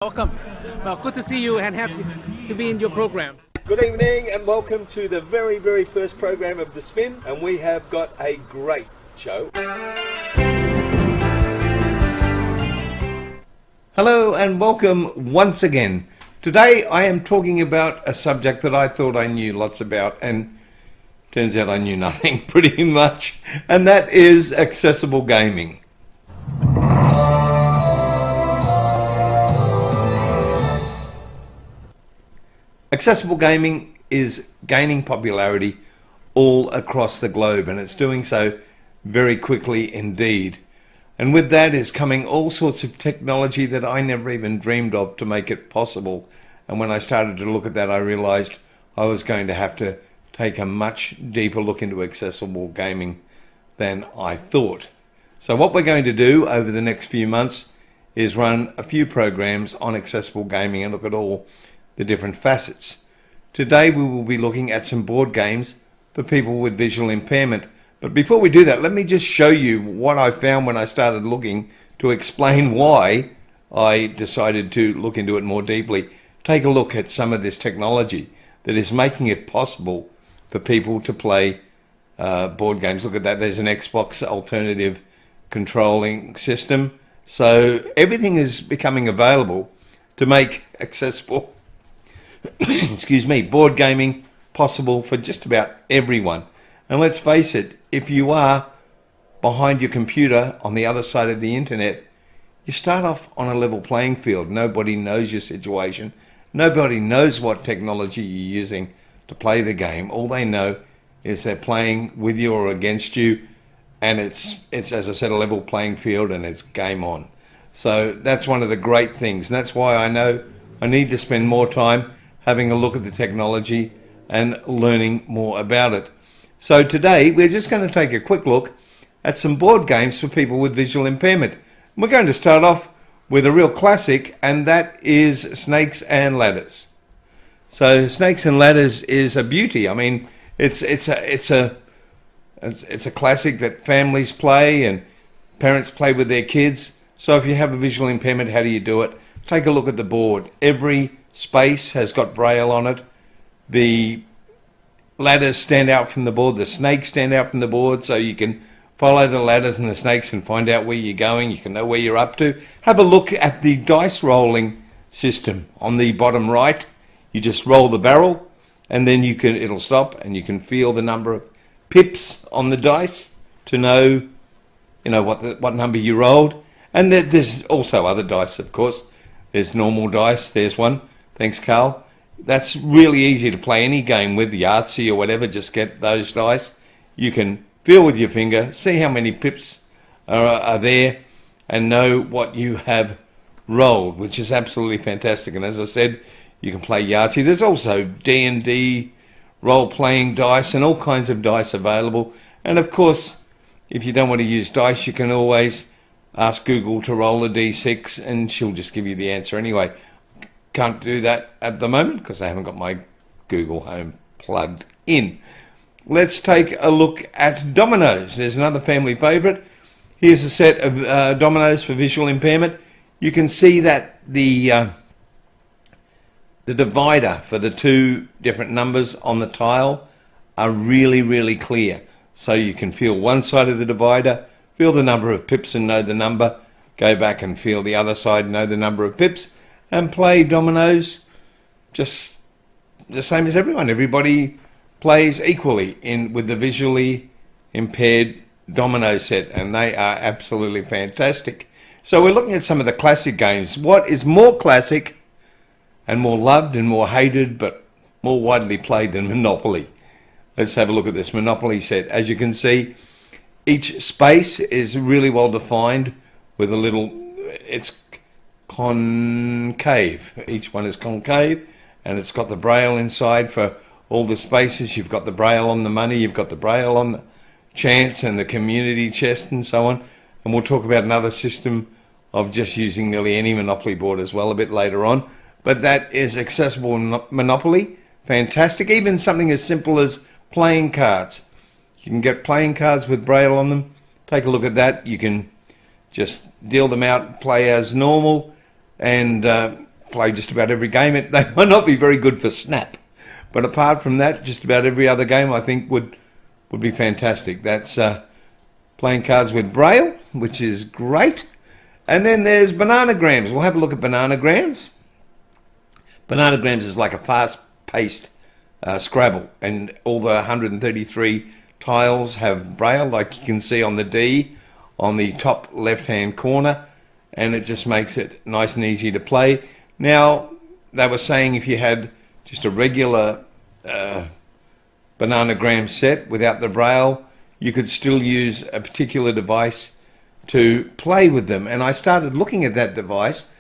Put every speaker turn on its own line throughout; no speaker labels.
Welcome. Well, good to see you and happy to be in your program.
Good evening and welcome to the very first program of The Spin, and we have got a great show. Hello and welcome once again. Today I am talking about a subject that I thought I knew lots about, and turns out I knew nothing pretty much, and that is accessible gaming. Accessible gaming is gaining popularity all across the globe, and it's doing so very quickly indeed. And with that is coming all sorts of technology that I never even dreamed of to make it possible. And when I started to look at that, I realized I was going to have to take a much deeper look into accessible gaming than I thought. So what we're going to do over the next few months is run a few programs on accessible gaming and look at all the different facets. Today we will be looking at some board games for people with visual impairment. But before we do that, let me just show you what I found when I started looking to explain why I decided to look into it more deeply. Take a look at some of this technology that is making it possible for people to play board games. Look at that, there's an Xbox alternative controlling system. So everything is becoming available to make accessible excuse me, board gaming possible for just about everyone. And let's face it, if you are behind your computer on the other side of the internet, you start off on a level playing field. Nobody knows your situation. Nobody knows what technology you're using to play the game. All they know is they're playing with you or against you, and it's as I said, a level playing field, and it's game on. So that's one of the great things, and that's why I know I need to spend more time having a look at the technology and learning more about it. So today we're just going to take a quick look at some board games for people with visual impairment. We're going to start off with a real classic, and that is Snakes and Ladders. So Snakes and Ladders is a beauty. I mean, it's a classic that families play and parents play with their kids. So if you have a visual impairment, how do you do it? Take a look at the board. Every space has got braille on it. The ladders stand out from the board. The snakes stand out from the board, so you can follow the ladders and the snakes and find out where you're going. You can know where you're up to. Have a look at the dice rolling system on the bottom right. You just roll the barrel, and then it'll stop, and you can feel the number of pips on the dice to know, what number you rolled. And there's also other dice, of course. There's normal dice. There's one. Thanks, Carl. That's really easy to play any game with, the Yahtzee or whatever. Just get those dice. You can feel with your finger, see how many pips are there, and know what you have rolled, which is absolutely fantastic. And as I said, you can play Yahtzee. There's also D&D role-playing dice and all kinds of dice available. And of course, if you don't want to use dice, you can always ask Google to roll a D6 and she'll just give you the answer anyway. Can't do that at the moment because I haven't got my Google Home plugged in. Let's take a look at Dominoes. There's another family favourite. Here's a set of Dominoes for visual impairment. You can see that the divider for the two different numbers on the tile are really clear. So you can feel one side of the divider, feel the number of pips and know the number, go back and feel the other side, know the number of pips, and play dominoes just the same as everyone. Everybody plays equally with the visually impaired domino set, and they are absolutely fantastic. So we're looking at some of the classic games. What is more classic and more loved and more hated but more widely played than Monopoly? Let's have a look at this Monopoly set. As you can see, each space is really well defined with it's concave. Each one is concave, and it's got the braille inside for all the spaces. You've got the braille on the money, you've got the braille on the chance and the community chest and so on. And we'll talk about another system of just using nearly any Monopoly board as well a bit later on. But that is accessible Monopoly. Fantastic. Even something as simple as playing cards. You can get playing cards with braille on them. Take a look at that. You can just deal them out, play as normal, and play just about every game. They might not be very good for Snap, but apart from that, just about every other game I think would be fantastic. That's playing cards with Braille, which is great. And then there's Bananagrams. We'll have a look at Bananagrams. Bananagrams is like a fast-paced Scrabble, and all the 133 tiles have Braille, like you can see on the D on the top left-hand corner, and it just makes it nice and easy to play. Now, they were saying if you had just a regular Bananagram set without the Braille, you could still use a particular device to play with them. And I started looking at that device,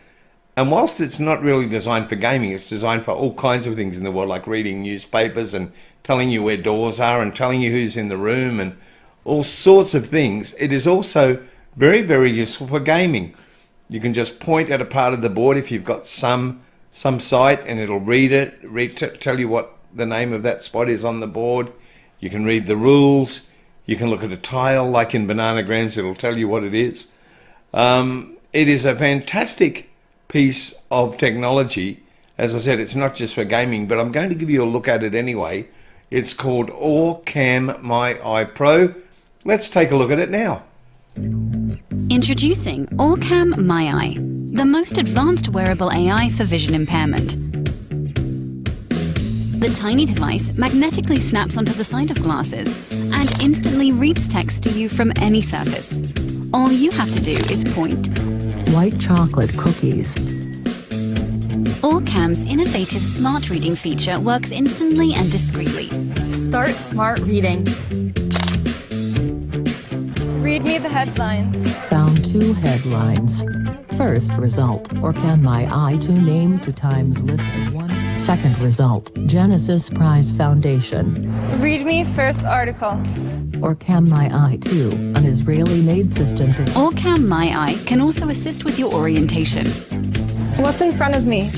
and whilst it's not really designed for gaming, it's designed for all kinds of things in the world, like reading newspapers and telling you where doors are and telling you who's in the room and all sorts of things. It is also very, very useful for gaming. You can just point at a part of the board if you've got some site, and it'll tell you what the name of that spot is on the board. You can read the rules. You can look at a tile, like in Bananagrams, it'll tell you what it is. It is a fantastic piece of technology. As I said, it's not just for gaming, but I'm going to give you a look at it anyway. It's called Orcam My Eye Pro. Let's take a look at it now.
Introducing Orcam My Eye, the most advanced wearable AI for vision impairment. The tiny device magnetically snaps onto the side of glasses and instantly reads text to you from any surface. All you have to do is point.
White chocolate cookies.
Orcam's innovative smart reading feature works instantly and discreetly.
Start smart reading. Read me the headlines.
Found 2 headlines. First result, Orcam My Eye 2 named 2 times listed 1. Second result, Genesis Prize Foundation.
Read me first article.
Orcam My Eye 2, an Israeli-made system to...
Orcam My Eye can also assist with your orientation.
What's in front of me?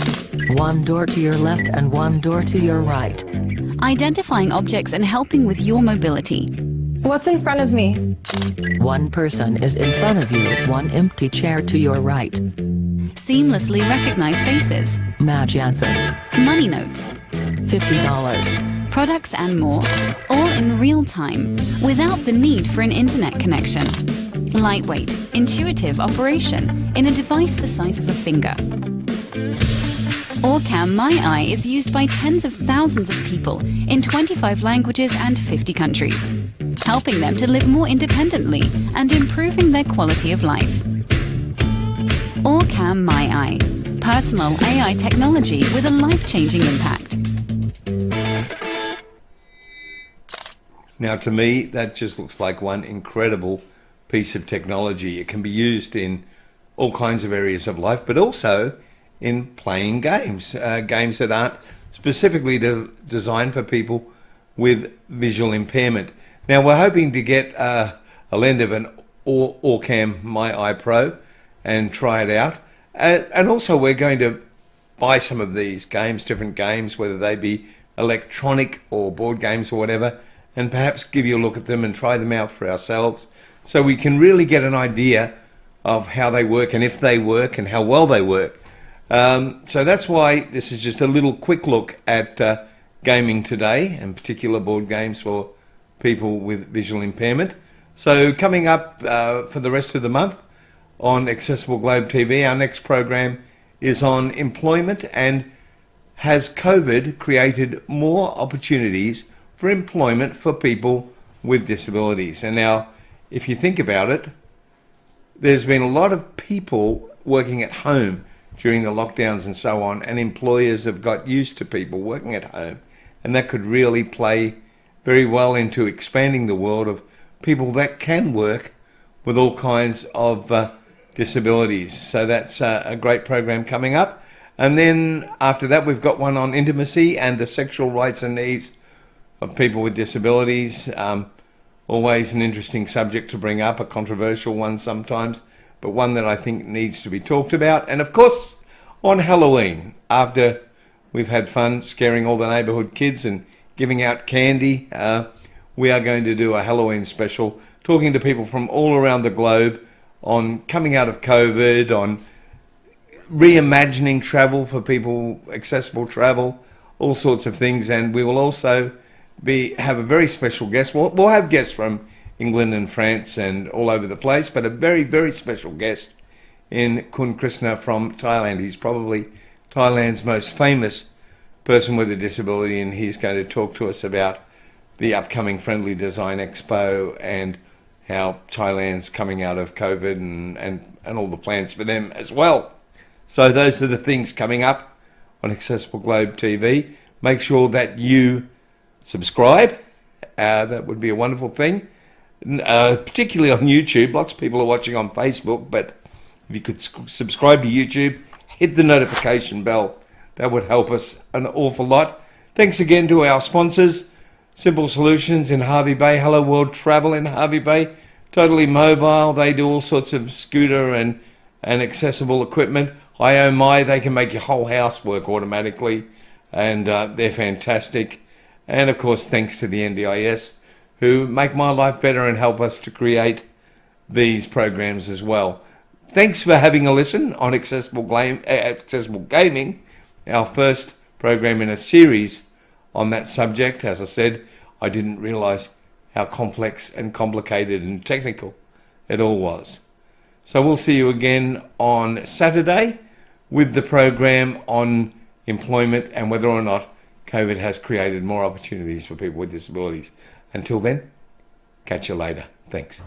1 door to your left and 1 door to your right.
Identifying objects and helping with your mobility.
What's in front of me?
1 person is in front of you, 1 empty chair to your right.
Seamlessly recognize faces.
Matt Jansen.
Money notes.
$50.
Products and more, all in real time, without the need for an internet connection. Lightweight, intuitive operation in a device the size of a finger. Orcam My Eye is used by tens of thousands of people in 25 languages and 50 countries, helping them to live more independently and improving their quality of life. Orcam My Eye, personal AI technology with a life-changing impact.
Now, to me, that just looks like one incredible piece of technology. It can be used in all kinds of areas of life, but also in playing games, games that aren't specifically designed for people with visual impairment. Now, we're hoping to get a lend of an Orcam My Eye Pro and try it out. And also, we're going to buy some of these games, different games, whether they be electronic or board games or whatever, and perhaps give you a look at them and try them out for ourselves so we can really get an idea of how they work and if they work and how well they work. So that's why this is just a little quick look at gaming today, and particular board games for people with visual impairment. So coming up for the rest of the month on Accessible Globe TV, our next program is on employment, and has COVID created more opportunities for employment for people with disabilities? And now, if you think about it, there's been a lot of people working at home during the lockdowns and so on, and employers have got used to people working at home, and that could really play very well into expanding the world of people that can work with all kinds of disabilities. So that's a great program coming up. And then after that, we've got one on intimacy and the sexual rights and needs of people with disabilities. Always an interesting subject to bring up, a controversial one sometimes, but one that I think needs to be talked about. And of course, on Halloween, after we've had fun scaring all the neighbourhood kids and giving out candy, we are going to do a Halloween special, talking to people from all around the globe on coming out of COVID, on reimagining travel for people, accessible travel, all sorts of things. And we will also have a very special guest. We'll have guests from England and France and all over the place, but a very, very special guest in Kun Krishna from Thailand. He's probably Thailand's most famous person with a disability, and he's going to talk to us about the upcoming Friendly Design Expo and how Thailand's coming out of COVID and all the plans for them as well. So those are the things coming up on Accessible Globe TV. Make sure that you subscribe. That would be a wonderful thing, particularly on YouTube. Lots of people are watching on Facebook, but if you could subscribe to YouTube, hit the notification bell. That would help us an awful lot. Thanks again to our sponsors, Simple Solutions in Harvey Bay, Hello World Travel in Harvey Bay, Totally Mobile. They do all sorts of scooter and accessible equipment. IOMI, they can make your whole house work automatically, and they're fantastic. And of course, thanks to the NDIS, who make my life better and help us to create these programs as well. Thanks for having a listen on Accessible Gaming, our first program in a series on that subject. As I said, I didn't realise how complex and complicated and technical it all was. So we'll see you again on Saturday with the program on employment and whether or not COVID has created more opportunities for people with disabilities. Until then, catch you later. Thanks.